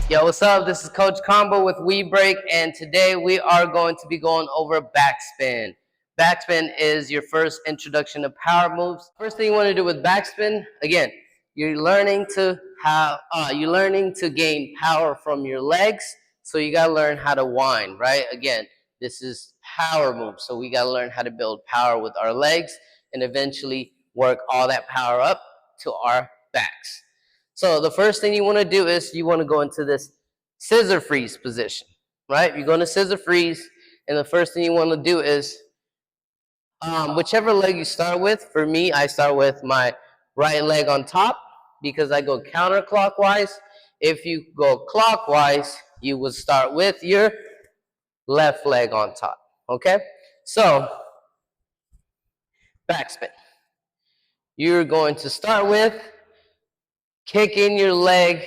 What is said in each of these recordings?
Yo, what's up? This is Coach Combo with WeBreak, and today we are going to be going over backspin. Backspin is your first introduction to power moves. First thing you want to do with backspin, again, you're learning to gain power from your legs, so you gotta learn how to wind, right? Again, this is power moves, so we gotta learn how to build power with our legs and eventually work all that power up to our backs. So the first thing you want to do is you want to go into this scissor freeze position, right? You're going to scissor freeze, and the first thing you want to do is whichever leg you start with. For me, I start with my right leg on top because I go counterclockwise. If you go clockwise, you would start with your left leg on top, okay? So, backspin. You're going to start with kicking your leg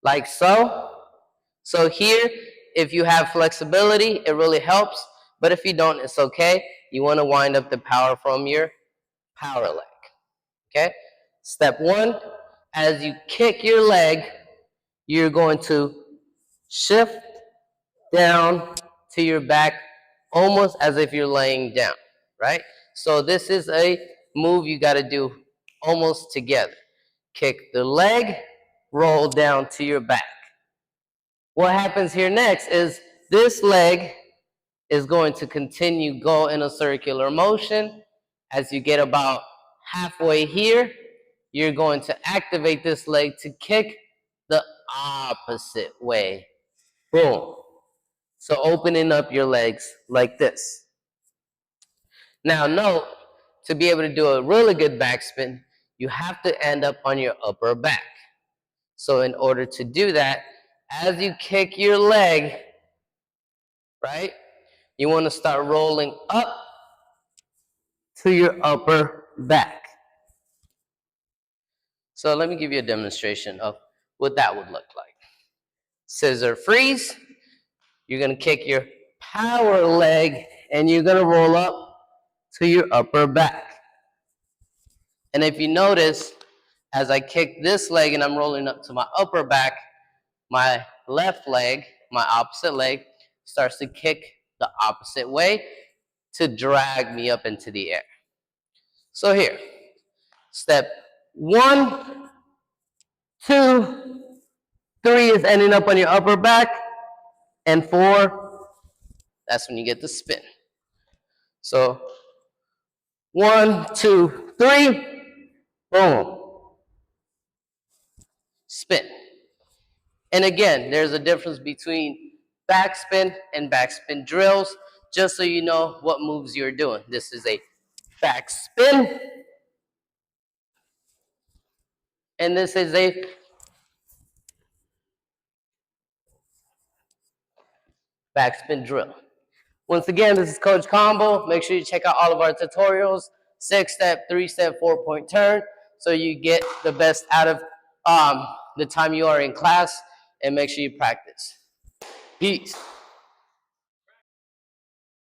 like so. So here, if you have flexibility, it really helps. But if you don't, it's okay. You want to wind up the power from your power leg. Okay? Step one, as you kick your leg, you're going to shift down to your back almost as if you're laying down, right? So this is a move you got to do almost together. Kick the leg, roll down to your back. What happens here next is this leg is going to continue go in a circular motion. As you get about halfway here, you're going to activate this leg to kick the opposite way. Boom. So opening up your legs like this. Now note, to be able to do a really good backspin, you have to end up on your upper back. So in order to do that, as you kick your leg, right, you want to start rolling up to your upper back. So let me give you a demonstration of what that would look like. Scissor freeze. You're going to kick your power leg and you're going to roll up to your upper back. And if you notice, as I kick this leg and I'm rolling up to my upper back, my left leg, my opposite leg, starts to kick the opposite way to drag me up into the air. So here, step 1, 2, 3 is ending up on your upper back, and 4, that's when you get the spin. So 1, 2, 3, boom, spin. And again, there's a difference between backspin and backspin drills, just so you know what moves you're doing. This is a backspin, and this is a backspin drill. Once again, this is Coach Combo. Make sure you check out all of our tutorials, 6-step, 3-step, 4-point turn, so you get the best out of the time you are in class, and make sure you practice. Peace.